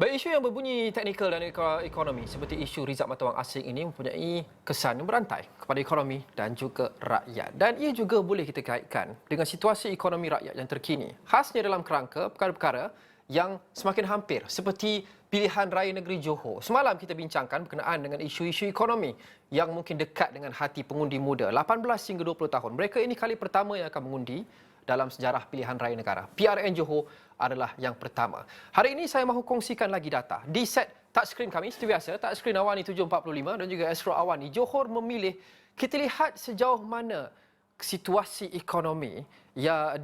Baik, isu yang berbunyi teknikal dan ekonomi seperti isu rizab mata wang asing ini mempunyai kesan yang berantai kepada ekonomi dan juga rakyat. Dan ia juga boleh kita kaitkan dengan situasi ekonomi rakyat yang terkini. Khasnya dalam kerangka perkara-perkara yang semakin hampir seperti pilihan raya negeri Johor. Semalam kita bincangkan berkenaan dengan isu-isu ekonomi yang mungkin dekat dengan hati pengundi muda 18 hingga 20 tahun. Mereka ini kali pertama yang akan mengundi dalam sejarah pilihan raya negara. PRN Johor adalah yang pertama. Hari ini saya mahu kongsikan lagi data. Di set touchscreen kami, seperti biasa, touchscreen Awani 745 dan juga Astro Awani, Johor memilih, kita lihat sejauh mana situasi ekonomi ya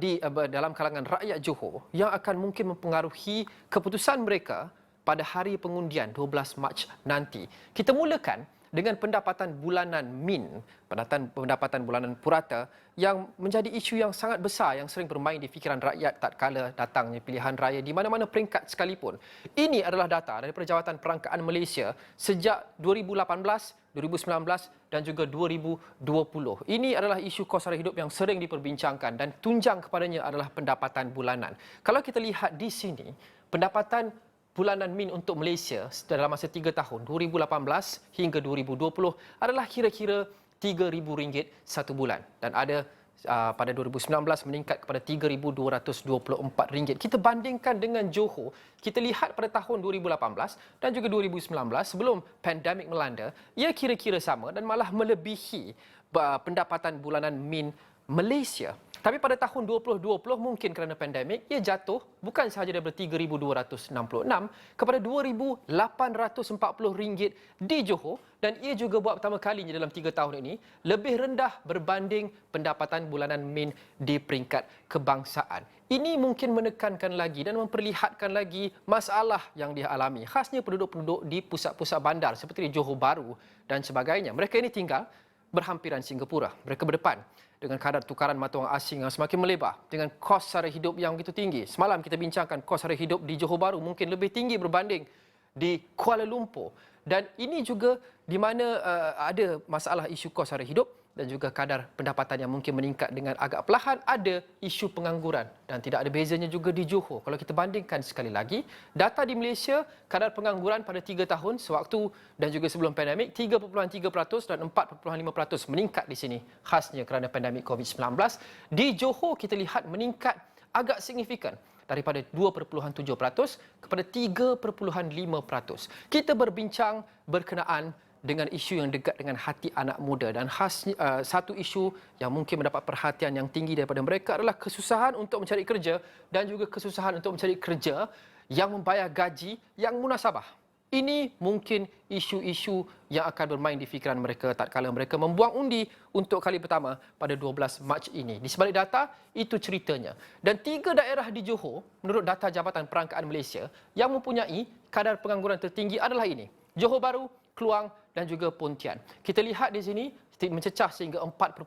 dalam kalangan rakyat Johor yang akan mungkin mempengaruhi keputusan mereka pada hari pengundian 12 Mac nanti. Kita mulakan dengan pendapatan bulanan MIN, pendapatan bulanan purata yang menjadi isu yang sangat besar yang sering bermain di fikiran rakyat tatkala datangnya pilihan raya di mana-mana peringkat sekalipun. Ini adalah data daripada Jawatan Perangkaan Malaysia sejak 2018, 2019 dan juga 2020. Ini adalah isu kos sara hidup yang sering diperbincangkan dan tunjang kepadanya adalah pendapatan bulanan. Kalau kita lihat di sini, pendapatan bulanan MIN untuk Malaysia dalam masa 3 tahun 2018 hingga 2020 adalah kira-kira RM3,000 satu bulan dan ada pada 2019 meningkat kepada RM3,224. Kita bandingkan dengan Johor, kita lihat pada tahun 2018 dan juga 2019 sebelum pandemik melanda, ia kira-kira sama dan malah melebihi pendapatan bulanan MIN Malaysia. Tapi pada tahun 2020 mungkin kerana pandemik, ia jatuh bukan sahaja daripada RM3,266 kepada RM2,840 di Johor dan ia juga buat pertama kalinya dalam 3 tahun ini lebih rendah berbanding pendapatan bulanan MIN di peringkat kebangsaan. Ini mungkin menekankan lagi dan memperlihatkan lagi masalah yang dia alami. Khasnya penduduk-penduduk di pusat-pusat bandar seperti di Johor Bahru dan sebagainya. Mereka ini tinggal berhampiran Singapura. Mereka berdepan dengan kadar tukaran mata wang asing yang semakin melebar, dengan kos sara hidup yang begitu tinggi. Semalam kita bincangkan kos sara hidup di Johor Bahru mungkin lebih tinggi berbanding di Kuala Lumpur. Dan ini juga di mana ada masalah isu kos sara hidup dan juga kadar pendapatan yang mungkin meningkat dengan agak perlahan, ada isu pengangguran dan tidak ada bezanya juga di Johor. Kalau kita bandingkan sekali lagi, data di Malaysia, kadar pengangguran pada 3 tahun sewaktu dan juga sebelum pandemik 3.3% dan 4.5% meningkat di sini, khasnya kerana pandemik COVID-19. Di Johor kita lihat meningkat agak signifikan daripada 2.7% kepada 3.5%. Kita berbincang berkenaan dengan isu yang dekat dengan hati anak muda dan khasnya satu isu yang mungkin mendapat perhatian yang tinggi daripada mereka adalah kesusahan untuk mencari kerja dan juga kesusahan untuk mencari kerja yang membayar gaji yang munasabah. Ini mungkin isu-isu yang akan bermain di fikiran mereka tatkala mereka membuang undi untuk kali pertama pada 12 Mac ini. Di sebalik data, itu ceritanya. Dan 3 daerah di Johor, menurut data Jabatan Perangkaan Malaysia, yang mempunyai kadar pengangguran tertinggi adalah ini: Johor Bahru, Kluang dan juga Pontian. Kita lihat di sini mencecah sehingga 4.0%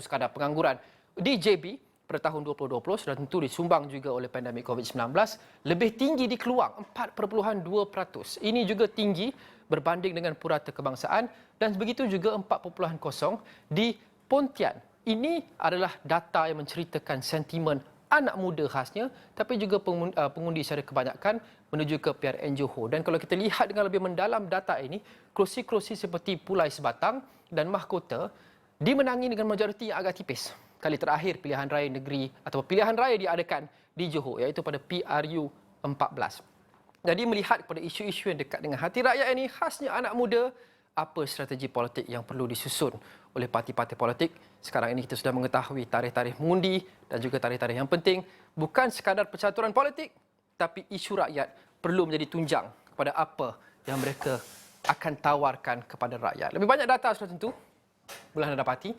kadar pengangguran. Di JB pada tahun 2020 sudah tentu disumbang juga oleh pandemik COVID-19, lebih tinggi di Kluang 4.2%. Ini juga tinggi berbanding dengan purata kebangsaan dan begitu juga 4.0 di Pontian. Ini adalah data yang menceritakan sentimen anak muda khasnya, tapi juga pengundi secara kebanyakan menuju ke PRN Johor. Dan kalau kita lihat dengan lebih mendalam data ini, kerusi-kerusi seperti Pulai Sebatang dan Mahkota dimenangi dengan majoriti yang agak tipis. Kali terakhir pilihan raya negeri atau pilihan raya diadakan di Johor, iaitu pada PRU 14. Jadi melihat kepada isu-isu yang dekat dengan hati rakyat ini, khasnya anak muda, apa strategi politik yang perlu disusun oleh parti-parti politik. Sekarang ini kita sudah mengetahui tarikh-tarikh mengundi dan juga tarikh-tarikh yang penting. Bukan sekadar percaturan politik, tapi isu rakyat perlu menjadi tunjang kepada apa yang mereka akan tawarkan kepada rakyat. Lebih banyak data sudah tentu boleh anda dapati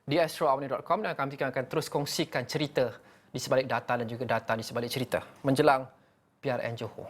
di astroawani.com dan kami akan terus kongsikan cerita di sebalik data dan juga data di sebalik cerita menjelang PRN Johor.